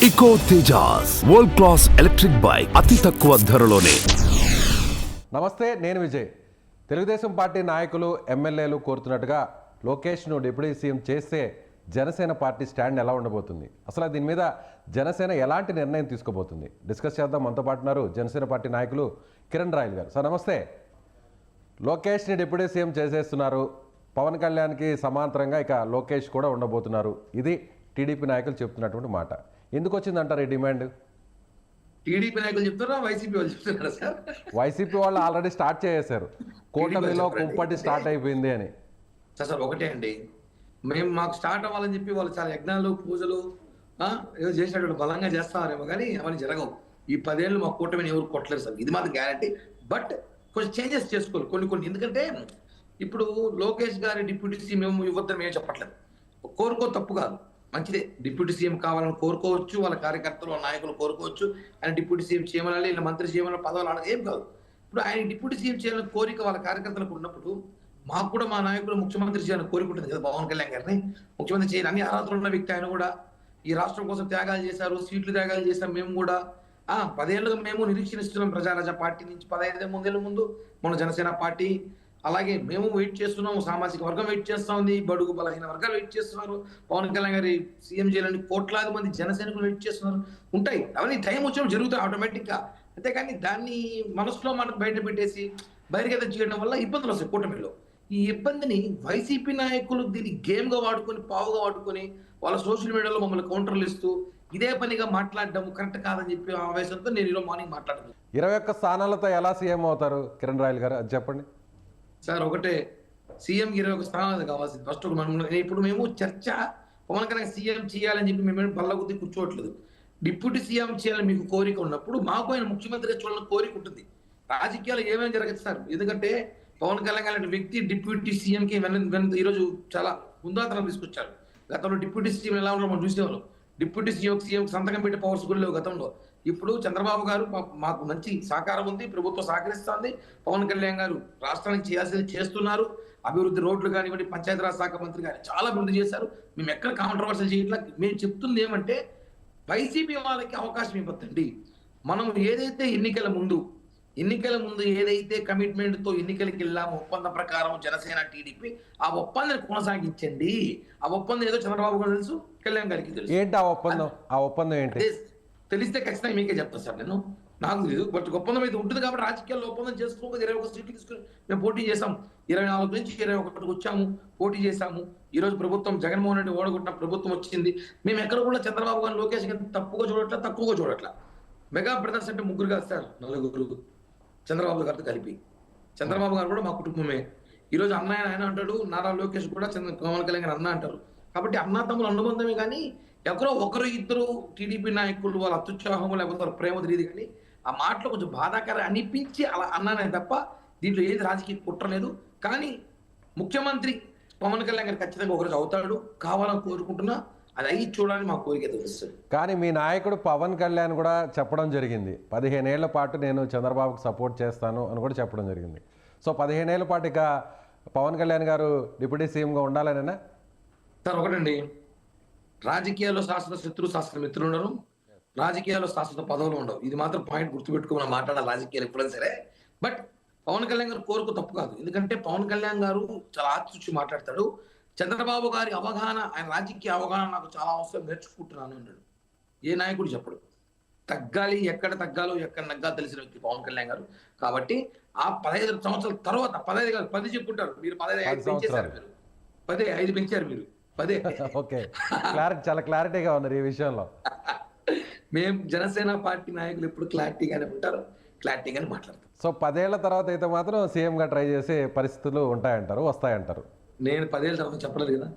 Eco Tejas world class electric bike అతి తక్కువ ధరలోనే. నమస్తే, నేను విజయ్. తెలుగుదేశం పార్టీ నాయకులు ఎమ్మెల్యేలు కోరుతున్నట్టుగా లోకేష్ను డిప్యూటీ సీఎం చేస్తే జనసేన పార్టీ స్టాండ్ ఎలా ఉండబోతుంది, అసలు దీని మీద జనసేన ఎలాంటి నిర్ణయం తీసుకోబోతుంది డిస్కస్ చేద్దాం. మనతో పాటు ఉన్నారు జనసేన పార్టీ నాయకులు కిరణ్ రాయల్ గారు. సార్ నమస్తే. లోకేష్ని డిప్యూటీ సీఎం చేసేస్తున్నారు, పవన్ కళ్యాణ్కి సమాంతరంగా ఇక లోకేష్ కూడా ఉండబోతున్నారు. ఇది టీడీపీ నాయకులు చెప్తున్నటువంటి మాట. ఎందుకు వచ్చిందంటారు ఈ డిమాండ్? టీడీపీ నాయకులు చెప్తారా, వైసీపీ వాళ్ళు చెప్తున్నారా సార్? వైసీపీ వాళ్ళు ఆల్రెడీ స్టార్ట్ చేశారు, కూటమిలో కుంపటి స్టార్ట్ అయిపోయింది అని. సార్ ఒకటే అండి, మేము మాకు స్టార్ట్ అవ్వాలని చెప్పి వాళ్ళు చాలా యజ్ఞాలు పూజలు ఏదో చేసినట్టు బలంగా చేస్తారేమో కానీ అవన్నీ జరగవు. ఈ 10 ఏళ్ళు మా కూటమిని ఎవరు కొట్టలేరు సార్, ఇది మాత్రం గ్యారంటీ. బట్ కొంచెం చేంజెస్ చేసుకోవాలి కొన్ని. ఎందుకంటే ఇప్పుడు లోకేష్ గారి డిప్యూటీ సీఎం ఇవ్వద్దని మేము చెప్పట్లేదు, కోరుకో తప్పు కాదు, మంచిదే. డిప్యూటీ సీఎం కావాలని కోరుకోవచ్చు, వాళ్ళ కార్యకర్తలు వాళ్ళ నాయకులు కోరుకోవచ్చు. ఆయన డిప్యూటీ సీఎం చేయమనాలి, ఇలా మంత్రి చేయమని పదవులు ఆడదు, ఏం కాదు. ఇప్పుడు ఆయన డిప్యూటీ సీఎం చేయాలని కోరిక వాళ్ళ కార్యకర్తలకు ఉన్నప్పుడు మాకు కూడా మా నాయకులు ముఖ్యమంత్రి చేయాలని కోరిక ఉంటుంది కదా. పవన్ కళ్యాణ్ గారిని ముఖ్యమంత్రి చేయాలి, అన్ని అర్హతలు ఉన్న వ్యక్తి ఆయన కూడా. ఈ రాష్ట్రం కోసం త్యాగాలు చేశారు, సీట్లు త్యాగాలు చేశాం మేము కూడా. 10 ఏళ్ళుగా మేము నిరీక్షణిస్తున్నాం ప్రజారాజా పార్టీ నుంచి. 15 ఏళ్ళ ముందు మన జనసేన పార్టీ, అలాగే మేము వెయిట్ చేస్తున్నాము, సామాజిక వర్గం వెయిట్ చేస్తా ఉంది, బడుగు బలహీన వర్గాలు వెయిట్ చేస్తున్నారు, పవన్ కళ్యాణ్ గారి సీఎం చేయాలని కోట్లాది మంది జనసైనికులు వెయిట్ చేస్తున్నారు. ఉంటాయి అవన్నీ, టైం వచ్చినప్పుడు జరుగుతాయి ఆటోమేటిక్గా. అంతేకాని దాన్ని మనసులో మనం బయట పెట్టేసి బహిర్గతం చేయడం వల్ల ఇబ్బందులు వస్తాయి కూటమిలో. ఈ ఇబ్బందిని వైసీపీ నాయకులు దీన్ని గేమ్గా వాడుకొని, పావుగా వాడుకొని వాళ్ళ సోషల్ మీడియాలో మమ్మల్ని కౌంటర్లు ఇస్తూ ఇదే పనిగా మాట్లాడడం కరెక్ట్ కాదని చెప్పి ఆవేశంతో నేను ఈరోజు మార్నింగ్ మాట్లాడను. 21 స్థానాలతో ఎలా సీఎం అవుతారు కిరణ్ రాయల్ గారు, అది చెప్పండి. సార్ ఒకటే, సీఎం 21 స్థానాలు కావాల్సింది ఫస్ట్. ఇప్పుడు మేము చర్చ పవన్ కళ్యాణ్ సీఎం చేయాలని చెప్పి మేము బల్లగుద్ది కూర్చోవట్లేదు. డిప్యూటీ సీఎం చేయాలని మీకు కోరిక ఉన్నప్పుడు మాకు ఆయన ముఖ్యమంత్రిగా చూడాలని కోరిక ఉంటుంది. రాజకీయాలు ఏమైనా జరగదు సార్, ఎందుకంటే పవన్ కళ్యాణ్ లాంటి వ్యక్తి డిప్యూటీ సీఎంకి ఈరోజు చాలా ముందాతనం తీసుకొచ్చారు. గతంలో డిప్యూటీ సీఎం ఎలా ఉన్నారో మనం చూసేవాళ్ళం. డిప్యూటీ సీఎం సంతకం పెట్టే పవర్స్ కూడా లేవు గతంలో. ఇప్పుడు చంద్రబాబు గారు మాకు మంచి సహకారం ఉంది, ప్రభుత్వం సహకరిస్తుంది. పవన్ కళ్యాణ్ గారు రాష్ట్రానికి చేయాల్సింది చేస్తున్నారు. అభివృద్ధి, రోడ్లు కానివ్వండి, పంచాయతీరాజ్ శాఖ మంత్రి గారు చాలా అభివృద్ధి చేశారు. మేము ఎక్కడ కాంట్రవర్సల్ చేయట్లా. మేము చెప్తుంది ఏమంటే వైసీపీ వాళ్ళకి అవకాశం ఇవ్వద్దండి. మనం ఏదైతే ఎన్నికల ముందు ఏదైతే కమిట్మెంట్తో ఎన్నికలకి వెళ్ళాము, ఒప్పందం ప్రకారం జనసేన టీడీపీ, ఆ ఒప్పందాన్ని కొనసాగించండి. ఆ ఒప్పందం ఏదో చంద్రబాబు గారు తెలుసు, కళ్యాణ్ గారికి తెలుసు. ఏంటి ఆ ఒప్పందం ఏంటి తెలిస్తే ఖచ్చితంగా మీకే చెప్తాను సార్. నాకు తెలియదు, బట్ ఒప్పందం అయితే ఉంటుంది కాబట్టి రాజకీయాల్లో ఒప్పందం చేసుకోకపోతే 21 సీట్లు తీసుకుని మేము పోటీ చేసాం. 24 నుంచి 21కి వచ్చాము, పోటీ చేశాము. ఈరోజు ప్రభుత్వం జగన్మోహన్ రెడ్డి ఓడగొట్టిన ప్రభుత్వం వచ్చింది. మేము ఎక్కడ కూడా చంద్రబాబు గారు, లోకేష్ గారిని తక్కువగా చూడట్లా. మెగా బ్రదర్స్ అంటే 3 కాదు సార్, 4 చంద్రబాబు గారితో కలిపి. చంద్రబాబు గారు కూడా మా కుటుంబమే. ఈరోజు ఆయన అంటాడు, నారా లోకేష్ కూడా పవన్ కళ్యాణ్ గారు అన్న అంటారు. కాబట్టి అన్నా తమ్ములు అనుబంధమే కానీ ఎవరో ఒకరు ఇద్దరు టీడీపీ నాయకులు వాళ్ళ అత్యుత్సాహం లేకపోతే వాళ్ళ ప్రేమ తెలియదు. కానీ ఆ మాటలో కొంచెం బాధాకరం అనిపించి అలా అన్నానే తప్ప దీంట్లో ఏది రాజకీయ కుట్రలేదు. కానీ ముఖ్యమంత్రి పవన్ కళ్యాణ్ గారు ఖచ్చితంగా ఒకరోజు అవుతాడు, కావాలని కోరుకుంటున్నా. అది అయ్యి చూడాలని మా కోరిక తెలుస్తుంది. కానీ మీ నాయకుడు పవన్ కళ్యాణ్ కూడా చెప్పడం జరిగింది, 15 ఏళ్ల పాటు నేను చంద్రబాబుకు సపోర్ట్ చేస్తాను అని కూడా చెప్పడం జరిగింది. సో 15 ఏళ్ల పాటు ఇక పవన్ కళ్యాణ్ గారు డిప్యూటీ సీఎంగా ఉండాలనేనా? సార్ ఒకటండి, రాజకీయాల్లో శాశ్వత శత్రువు, శాశ్వత మిత్రులు ఉండరు, రాజకీయాల్లో శాశ్వత పదవులు ఉండవు. ఇది మాత్రం పాయింట్ గుర్తుపెట్టుకుని మాట్లాడాలి రాజకీయాలు ఎప్పుడైనా సరే. బట్ పవన్ కళ్యాణ్ గారు కోరుకు తప్పు కాదు, ఎందుకంటే పవన్ కళ్యాణ్ గారు చాలా ఆచితూచి మాట్లాడతాడు. చంద్రబాబు గారి అవగాహన, ఆయన రాజకీయ అవగాహన నాకు చాలా అవసరం, నేర్చుకుంటున్నాను అన్నాడు. ఏ నాయకుడు చెప్పడు. తగ్గాలి, ఎక్కడ తగ్గాలో ఎక్కడ నగ్గాలో తెలిసిన వ్యక్తి పవన్ కళ్యాణ్ గారు. కాబట్టి ఆ 15 సంవత్సరాల తర్వాత, 15 కాదు 10 చెప్పుకుంటారు మీరు, 15 పెంచేశారు మీరు, 5 పెంచారు మీరు, 10. ఓకే, చాలా క్లారిటీగా ఉన్నారు ఈ విషయంలో. మేము జనసేన పార్టీ నాయకులు ఎప్పుడు క్లారిటీగానే ఉంటారు, క్లారిటీగానే మాట్లాడతారు. సో 10 ఏళ్ల తర్వాత అయితే మాత్రం సీఎంగా ట్రై చేసే పరిస్థితులు ఉంటాయంటారు, వస్తాయంటారు. నేను 10 ఏళ్ళ తర్వాత చెప్పలేదు కదా,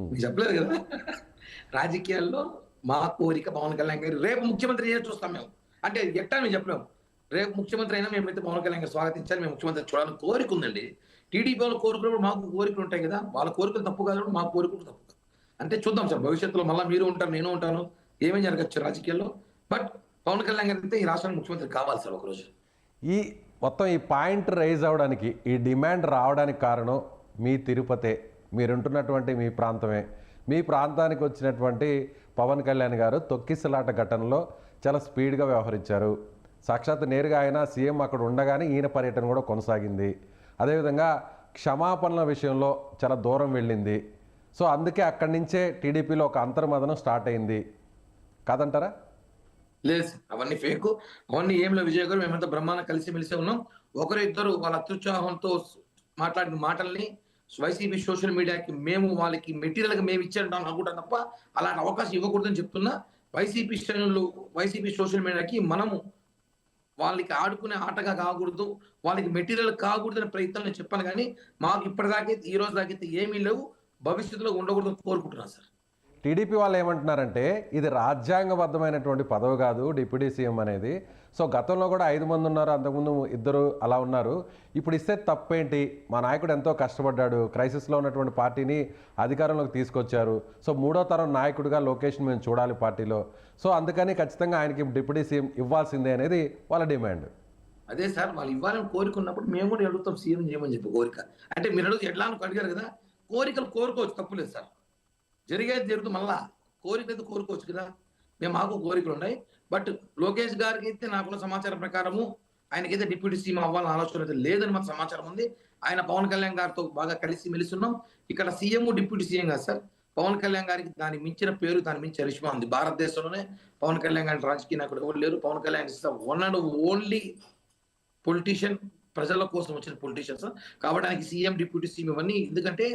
మీకు చెప్పలేదు కదా. రాజకీయాల్లో మా కోరిక పవన్ కళ్యాణ్ గారు రేపు ముఖ్యమంత్రి చేసి చూస్తాం మేము. అంటే ఎట్టా మేము చెప్పలేము, రేపు ముఖ్యమంత్రి అయినా మేమైతే పవన్ కళ్యాణ్ గారు స్వాగతించాలి, మేము ముఖ్యమంత్రి చూడాలని కోరిక ఉందండి. టీడీపీ వాళ్ళు కోరుకున్నప్పుడు మాకు కోరికలు ఉంటాయి కదా, వాళ్ళ కోరికలు తప్పు కాదు, మా కోరికలు తప్పు కాదు. అంటే చూద్దాం సార్, భవిష్యత్తులో మళ్ళీ మీరు ఉంటారు, నేను ఉంటాను, ఏమేమి జరగచ్చు రాజకీయాల్లో. బట్ పవన్ కళ్యాణ్ గారు అయితే ఈ రాష్ట్రానికి ముఖ్యమంత్రి కావాలి సార్ ఒకరోజు. మొత్తం ఈ పాయింట్ రైజ్ అవడానికి, ఈ డిమాండ్ రావడానికి కారణం మీ తిరుపతే, మీరుంటున్నటువంటి మీ ప్రాంతమే. మీ ప్రాంతానికి వచ్చినటువంటి పవన్ కళ్యాణ్ గారు తొక్కిసలాట ఘటనలో చాలా స్పీడ్గా వ్యవహరించారు. సాక్షాత్ నేరుగా ఆయన సీఎం అక్కడ ఉండగానే ఈయన పర్యటన కూడా కొనసాగింది. అదేవిధంగా క్షమాపణల విషయంలో చాలా దూరం వెళ్ళింది. సో అందుకే అక్కడి నుంచే టీడీపీలో ఒక అంతర్మదనం స్టార్ట్ అయింది కాదంటారా? లేదు సార్, అవన్నీ ఫేక్. అవన్నీ ఏం లేవు విజయ్ గారు. మేమంతా బ్రహ్మాండ కలిసి ఉన్నాం. ఒకరు ఇద్దరు వాళ్ళ అత్యుత్సాహంతో మాట్లాడిన మాటల్ని వైసీపీ సోషల్ మీడియాకి మేము వాళ్ళకి మెటీరియల్గా మేము ఇచ్చారంటాం అనుకుంటాం తప్ప అలాంటి అవకాశం ఇవ్వకూడదని చెప్తున్నా. వైసీపీ శ్రేణులు వైసీపీ సోషల్ మీడియాకి మనము వాళ్ళకి ఆడుకునే ఆటగా కాకూడదు, వాళ్ళకి మెటీరియల్ కాకూడదు అనే ప్రయత్నం నేను చెప్పాను. కానీ మాకు ఇప్పటిదాకైతే ఈ రోజు దాకైతే ఏమీ లేవు, భవిష్యత్తులో ఉండకూడదు కోరుకుంటున్నాను సార్. టీడీపీ వాళ్ళు ఏమంటున్నారంటే ఇది రాజ్యాంగబద్ధమైనటువంటి పదవి కాదు డిప్యూటీ సీఎం అనేది. సో గతంలో కూడా 5 మంది ఉన్నారు, అంతకుముందు 2 అలా ఉన్నారు. ఇప్పుడు ఇస్తే తప్పేంటి? మా నాయకుడు ఎంతో కష్టపడ్డాడు, క్రైసిస్లో ఉన్నటువంటి పార్టీని అధికారంలోకి తీసుకొచ్చారు. సో 3వ తరం నాయకుడిగా లోకేష్ని మేము చూడాలి పార్టీలో. సో అందుకని ఖచ్చితంగా ఆయనకి డిప్యూటీ సీఎం ఇవ్వాల్సిందే అనేది వాళ్ళ డిమాండ్. అదే సార్, వాళ్ళు ఇవ్వాలని కోరుకున్నప్పుడు మేము కూడా అడుగుతాం సీఎం చేయమని చెప్పి కోరిక. అంటే మీరు అడుగు ఎట్లా అడిగారు కదా, కోరికలు కోరుకోవచ్చు, తప్పులేదు సార్. జరిగేది జరుగుతుంది, మళ్ళా కోరిక అయితే కోరుకోవచ్చు కదా. మేము మాకు కోరికలు ఉన్నాయి. బట్ లోకేష్ గారికి అయితే నాకున్న సమాచారం ప్రకారము ఆయనకైతే డిప్యూటీ సీఎం అవ్వాలని ఆలోచన అయితే లేదని మాకు సమాచారం ఉంది. ఆయన పవన్ కళ్యాణ్ గారితో బాగా కలిసి మెలిస్తున్నాం. ఇక్కడ సీఎం డిప్యూటీ సీఎం కాదు సార్, పవన్ కళ్యాణ్ గారికి దానికి మించిన పేరు, దాని మించిన చరిష్మా ఉంది. భారతదేశంలోనే పవన్ కళ్యాణ్ గారి రాజకీయ నాయకుడు ఎవరు లేరు. Pawan Kalyan one and only politician, ప్రజల కోసం వచ్చిన పొలిటీషియన్స్. కాబట్టి ఆయనకి సీఎం డిప్యూటీ సీఎం ఇవన్నీ ఎందుకంటే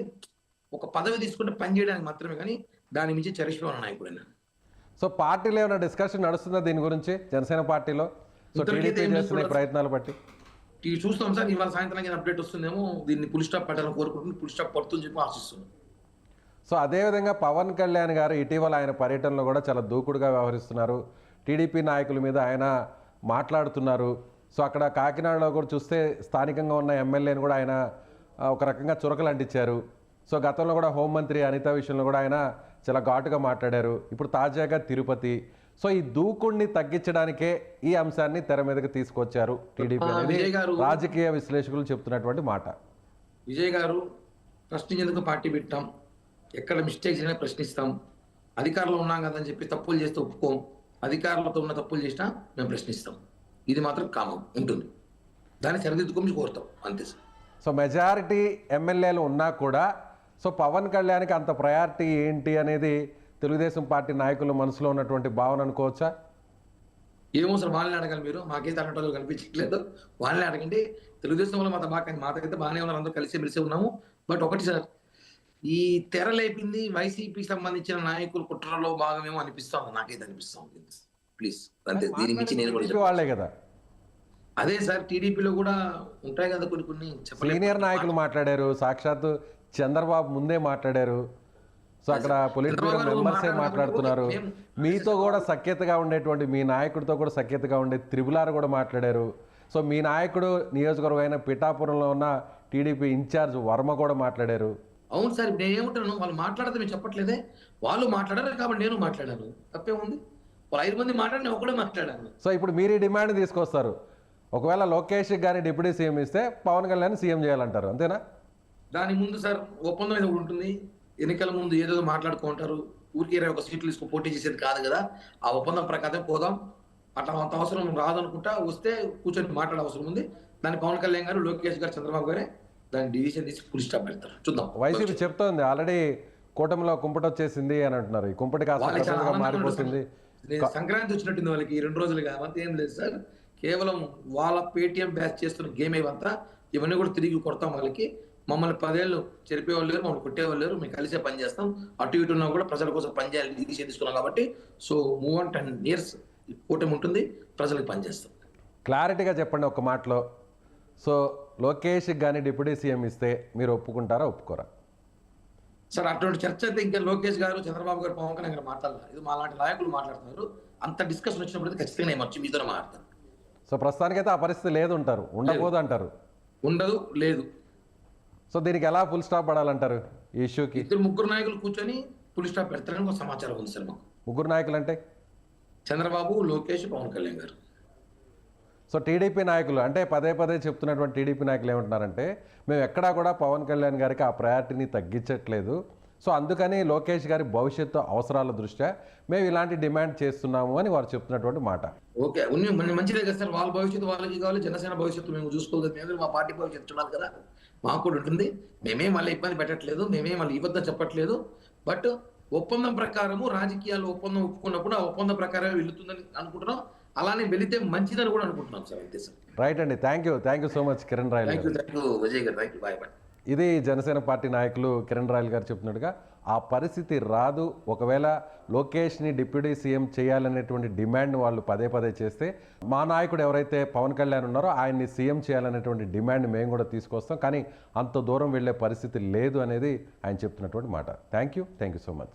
ఒక పదవి తీసుకుంటే పని చేయడానికి మాత్రమే, కానీ దాని మించి చరిష్మా ఉన్న నాయకుడైనా. సో పార్టీలో ఏమైనా డిస్కషన్ నడుస్తుందా దీని గురించి జనసేన పార్టీలో? సో టీడీపీ చేస్తున్న ప్రయత్నాలు బట్టి చూస్తాం సార్. ఇవాళ సాయంత్రానికి అప్డేట్ వస్తుందేమో, దీన్ని పుల్ స్టాప్ పెట్టాలని కోరుకుంటున్నాం. పుల్ స్టాప్ పడుతుందని చెప్పి ఆశిస్తున్నాం. సో అదేవిధంగా పవన్ కళ్యాణ్ గారు ఇటీవల ఆయన పర్యటనలో కూడా చాలా దూకుడుగా వ్యవహరిస్తున్నారు. టీడీపీ నాయకుల మీద ఆయన మాట్లాడుతున్నారు. సో అక్కడ కాకినాడలో కూడా చూస్తే స్థానికంగా ఉన్న ఎమ్మెల్యేని కూడా ఆయన ఒక రకంగా చురకలు అంటించారు. సో గతంలో కూడా హోంమంత్రి అనిత విషయంలో కూడా ఆయన చాలా ఘాటుగా మాట్లాడారు. ఇప్పుడు తాజాగా తిరుపతి. సో ఈ దూకుడిని తగ్గించడానికే ఈ అంశాన్ని తెర మీదకి తీసుకొచ్చారు టీడీపీ అనేది రాజకీయ విశ్లేషకులు చెప్తున్నటువంటి మాట. విజయ్ గారు, ప్రశ్నించేందుకు పార్టీ పెట్టాం, ఎక్కడ మిస్టేక్స్ అయినా ప్రశ్నిస్తాం. అధికారంలో ఉన్నాం కదని చెప్పి తప్పులు చేస్తే ఒప్పుకోం. అధికారులతో ఉన్న తప్పులు చేసినా మేము ప్రశ్నిస్తాం. ఇది మాత్రం కామం ఉంటుంది, దాన్ని సరిదిద్దుకొని కోరుతాం అంతే సార్. సో మెజారిటీ ఎమ్మెల్యేలు ఉన్నా కూడా సో పవన్ కళ్యాణ్కి అంత ప్రయారిటీ ఏంటి అనేది తెలుగుదేశం పార్టీ నాయకుల మనసులో ఉన్నటువంటి భావన అనుకోవచ్చా? ఏమో సార్, వాళ్ళని అడగాలి మీరు. మాకైతే అన్నట్టు కనిపించట్లేదు, వాళ్ళని అడగండి. తెలుగుదేశంలో మాకైతే బాగానే ఉన్నారు, అందరూ కలిసి ఉన్నాము. బట్ ఒకటి సార్, ఈ తెర లేపింది వైసీపీకి సంబంధించిన నాయకులు కుట్రలో భాగమేమో అనిపిస్తాం, నాకైతే అనిపిస్తాం. ప్లీజ్ అంతే, దీని మించి నేను కూడా వాళ్ళే కదా. అదే సార్, టీడీపీలో కూడా ఉంటాయి కదా కొన్ని సీనియర్ నాయకులు మాట్లాడారు, సాక్షాత్తు చంద్రబాబు ముందే మాట్లాడారు. సో అక్కడ పొలిట్ బ్యూరో మెంబర్సే మాట్లాడుతున్నారు. మీతో కూడా సఖ్యతగా ఉండేటువంటి మీ నాయకుడితో కూడా సఖ్యతగా ఉండే త్రిపులార్ కూడా మాట్లాడారు. సో మీ నాయకుడు నియోజకవర్గం అయిన పిఠాపురంలో ఉన్న టీడీపీ ఇన్ఛార్జ్ వర్మ కూడా మాట్లాడారు. అవును సార్, నేను ఏమంటున్నాను, వాళ్ళు మాట్లాడితే మేము చెప్పట్లేదే, వాళ్ళు మాట్లాడారు కాబట్టి నేను మాట్లాడాను, తప్పే ఉంది. వాళ్ళు 5 మంది మాట్లాడి నేను ఒకడే మాట్లాడాను. సో ఇప్పుడు మీరు ఈ డిమాండ్ తీసుకొస్తారు, ఒకవేళ లోకేష్ గారిని డిప్యూటీ సీఎం ఇస్తే పవన్ కళ్యాణ్ సీఎం చేయాలంటారు, అంతేనా? దాని ముందు సార్ ఒప్పందం ఏదో ఉంటుంది. ఎన్నికల ముందు ఏదేదో మాట్లాడుకుంటారు. ఊరికి 21 సీట్లు తీసుకుని పోటీ చేసేది కాదు కదా. ఆ ఒప్పందం ప్రకారం పోదాం. అట్లా అంత అవసరం రాదనుకుంటా, వస్తే కూర్చొని మాట్లాడే అవసరం ఉంది. దాన్ని పవన్ కళ్యాణ్ గారు, లోకేష్ గారు, చంద్రబాబు గారే దాన్ని డివిజన్ తీసి ఫుల్ స్టాప్ పెడతారు. చూద్దాం. వైసీపీ చెప్తోంది ఆల్రెడీ కూటమిలో కుంపటి వచ్చేసింది అని అంటున్నారు. ఈ కుంపటి కాస్త మారిపోతుంది. సంక్రాంతి వచ్చినట్టుంది వాళ్ళకి 2 రోజులుగా. అంత ఏం లేదు సార్, కేవలం వాళ్ళ పేటిఎం బ్యాచ్ చేస్తున్న గేమ్ ఇవంతా. ఇవన్నీ కూడా తిరిగి కొడతాం వాళ్ళకి. మమ్మల్ని 10 ఏళ్ళు చెరిపేవాళ్ళు లేరు, మమ్మల్ని కొట్టేవాళ్ళు లేరు. మేము కలిసే పని చేస్తాం. అటు ఇటు ఉన్నా కూడా ప్రజల కోసం పని చేయాలి, ఇది తీసుకున్నాం కాబట్టి. సో మూవ్ ఆన్ 10 years కూటమి ఉంటుంది, ప్రజలకు పనిచేస్తాం. క్లారిటీగా చెప్పండి ఒక మాటలో. సో లోకేష్ కానీ డిప్యూటీ సీఎం ఇస్తే మీరు ఒప్పుకుంటారా, ఒప్పుకోరా? సార్ అటువంటి చర్చ అయితే ఇంకా లోకేష్ గారు, చంద్రబాబు గారు, పవన్ కళ్యాణ్ గారు మాట్లాడాలి. ఇది మా లాంటి నాయకులు మాట్లాడుతున్నారు. అంత డిస్కషన్ వచ్చినప్పుడు ఖచ్చితంగా నేను వచ్చి మీతో మాట్లాడతాను. సో ప్రస్తుతానికైతే ఆ పరిస్థితి లేదు అంటారు, ఉండకూడదు అంటారు. ఉండదు, లేదు. సో దీనికి ఎలా ఫుల్ స్టాప్ పడాలంటారు ఈ ఇష్యూకి? 2-3 నాయకులు కూర్చొని ఫుల్ స్టాప్ పెడతారని ఒక సమాచారం ఉంది సార్ మాకు. 3 నాయకులు అంటే చంద్రబాబు, లోకేష్, పవన్ కళ్యాణ్ గారు. సో టీడీపీ నాయకులు అంటే పదే చెప్తున్నటువంటి టీడీపీ నాయకులు ఏమంటున్నారంటే మేము ఎక్కడా కూడా పవన్ కళ్యాణ్ గారికి ఆ ప్రయారిటీని తగ్గించట్లేదు. సో అందుకని లోకేష్ గారి భవిష్యత్తు అవసరాల దృష్ట్యా మేము ఇలాంటి డిమాండ్ చేస్తున్నాము అని వారు చెప్తున్నటువంటి మాట. ఓకే మంచిదే కదా సార్, వాళ్ళ భవిష్యత్తు వాళ్ళకి కావాలి, జనసేన భవిష్యత్తు మేము చూసుకోలేదు, మేము మా పార్టీ భవిష్యత్తు చూడాలి కదా, మాకు కూడా ఉంటుంది. మేమే మళ్ళీ ఇబ్బంది పెట్టట్లేదు, మేమే మళ్ళీ ఇవ్వద్దని చెప్పట్లేదు. బట్ ఒప్పందం ప్రకారము రాజకీయాలు ఒప్పందం ఒప్పుకున్నప్పుడు ఆ ఒప్పందం ప్రకారమే వెళుతుందని అనుకుంటున్నాం. అలానే వెళితే మంచిదని కూడా అనుకుంటున్నాం సార్. అంతే సార్. రైట్ అండి, thank you so much Kiran royal గారు. థ్యాంక్ యూ విజయ్ గారు, థ్యాంక్ యూ, బాయ్ బాయ్. ఇది జనసేన పార్టీ నాయకులు కిరణ్ రాయల్ గారు చెప్తున్నట్టుగా ఆ పరిస్థితి రాదు. ఒకవేళ లోకేష్ని డిప్యూటీ సీఎం చేయాలనేటువంటి డిమాండ్ వాళ్ళు పదే పదే చేస్తే మా నాయకుడు ఎవరైతే పవన్ కళ్యాణ్ ఉన్నారో ఆయన్ని సీఎం చేయాలనేటువంటి డిమాండ్ మేము కూడా తీసుకొస్తాం, కానీ అంత దూరం వెళ్ళే పరిస్థితి లేదు అనేది ఆయన చెప్తున్నటువంటి మాట. Thank you so much.